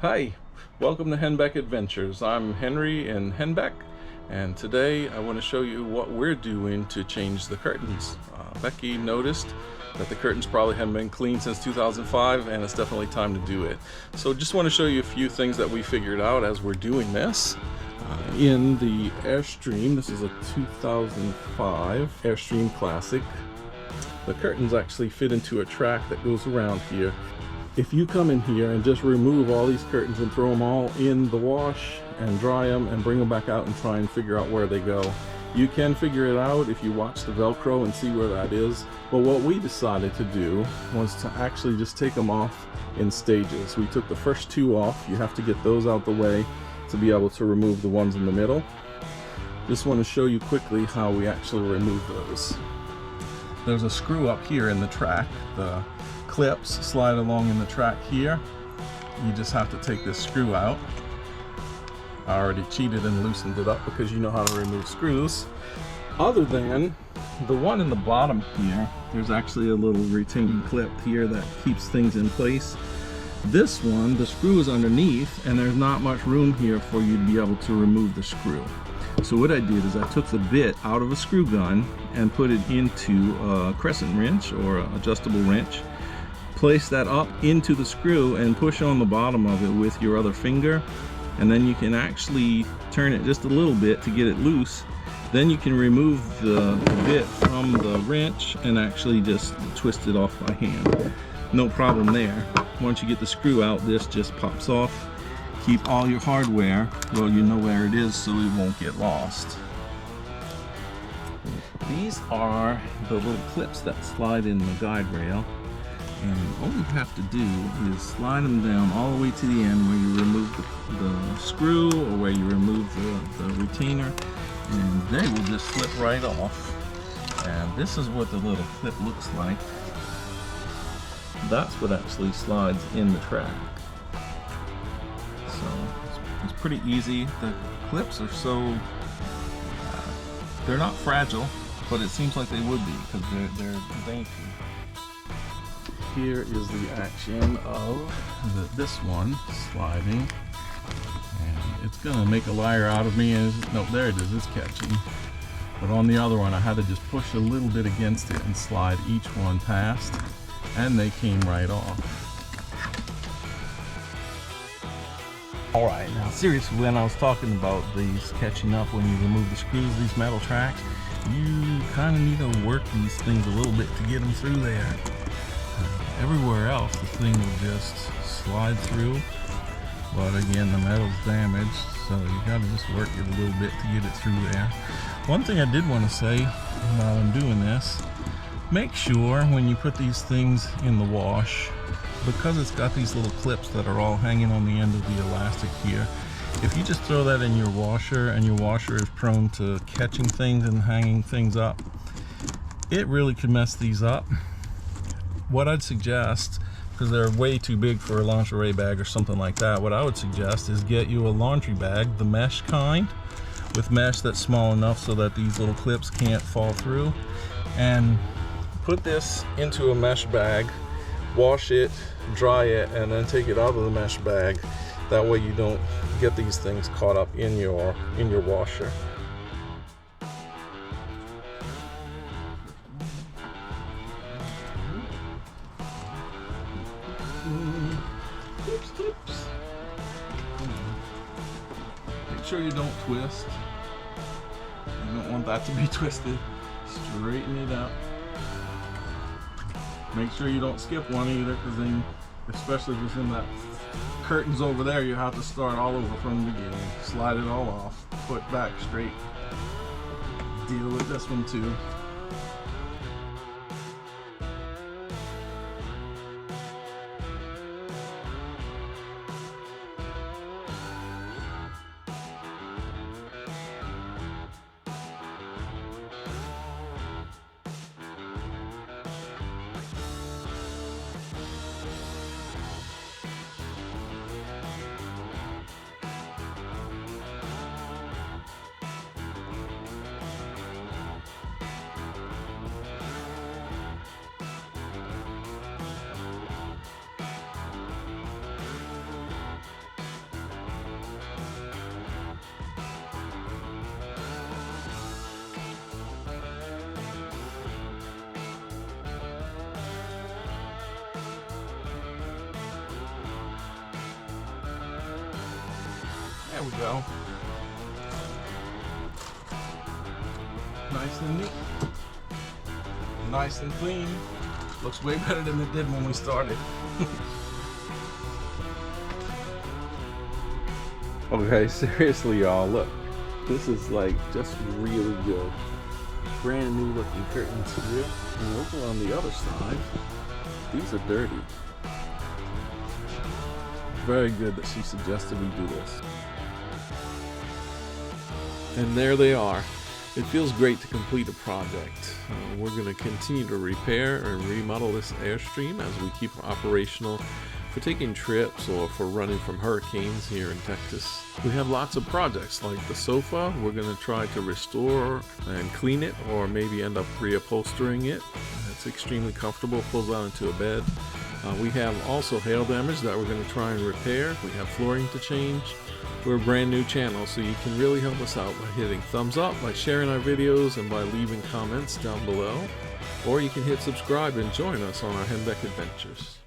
Hi, welcome to Henbeck Adventures. I'm Henry in Henbeck, and today I want to show you what we're doing to change the curtains. Becky noticed that the curtains probably haven't been cleaned since 2005, and it's definitely time to do it. So just want to show you a few things that we figured out as we're doing this. In the Airstream, this is a 2005 Airstream Classic. The curtains actually fit into a track that goes around here. If you come in here and just remove all these curtains and throw them all in the wash and dry them and bring them back out and try and figure out where they go, you can figure it out if you watch the Velcro and see where that is. But what we decided to do was to actually just take them off in stages. We took the first two off. You have to get those out the way to be able to remove the ones in the middle. Just want to show you quickly how we actually remove those. There's a screw up here in the track. The clips slide along in the track here. You just have to take this screw out. I already cheated and loosened it up because you know how to remove screws. Other than the one in the bottom here, there's actually a little retaining clip here that keeps things in place. This one, the screw is underneath and there's not much room here for you to be able to remove the screw. So what I did is I took the bit out of a screw gun and put it into a crescent wrench or an adjustable wrench. Place that up into the screw and push on the bottom of it with your other finger, and then you can actually turn it just a little bit to get it loose. Then you can remove the bit from the wrench and actually just twist it off by hand. No problem there. Once you get the screw out, this just pops off. Keep all your hardware, well, you know where it is so it won't get lost. These are the little clips that slide in the guide rail. And all you have to do is slide them down all the way to the end where you remove the screw or where you remove the retainer, and they will just slip right off. And this is what the little clip looks like. That's what actually slides in the track. So it's pretty easy. The clips are so, they're not fragile, but it seems like they would be because they're dainty. Here is the action of this one sliding, and it's gonna make a liar out of me. No, there it is, it's catching. But on the other one I had to just push a little bit against it and slide each one past, and they came right off. Alright, now seriously, when I was talking about these catching up when you remove the screws, these metal tracks, you kind of need to work these things a little bit to get them through there. Everywhere else the thing will just slide through, but again the metal's damaged, so you gotta just work it a little bit to get it through there. One thing I did want to say while I'm doing this, make sure when you put these things in the wash, because it's got these little clips that are all hanging on the end of the elastic here, if you just throw that in your washer and your washer is prone to catching things and hanging things up, it really could mess these up. What I'd suggest, because they're way too big for a lingerie bag or something like that, what I would suggest is get you a laundry bag, the mesh kind, with mesh that's small enough so that these little clips can't fall through, and put this into a mesh bag, wash it, dry it, and then take it out of the mesh bag. That way you don't get these things caught up in your washer. Oops. Make sure you don't twist. You don't want that to be twisted. Straighten it up. Make sure you don't skip one either, because then, especially if it's in that curtains over there, you have to start all over from the beginning. Slide it all off. Foot back straight. Deal with this one too. There we go. Nice and neat. Nice and clean. Looks way better than it did when we started. Okay, seriously y'all, look. This is like just really good. Brand new looking curtains here. And over on the other side, these are dirty. Very good that she suggested we do this. And there they are. It feels great to complete a project. We're going to continue to repair and remodel this Airstream as we keep it operational for taking trips or for running from hurricanes here in Texas. We have lots of projects like the sofa. We're going to try to restore and clean it, or maybe end up reupholstering it. It's extremely comfortable, pulls out into a bed. We have also hail damage that we're going to try and repair. We have flooring to change. We're a brand new channel, so you can really help us out by hitting thumbs up, by sharing our videos, and by leaving comments down below. Or you can hit subscribe and join us on our Henbeck adventures.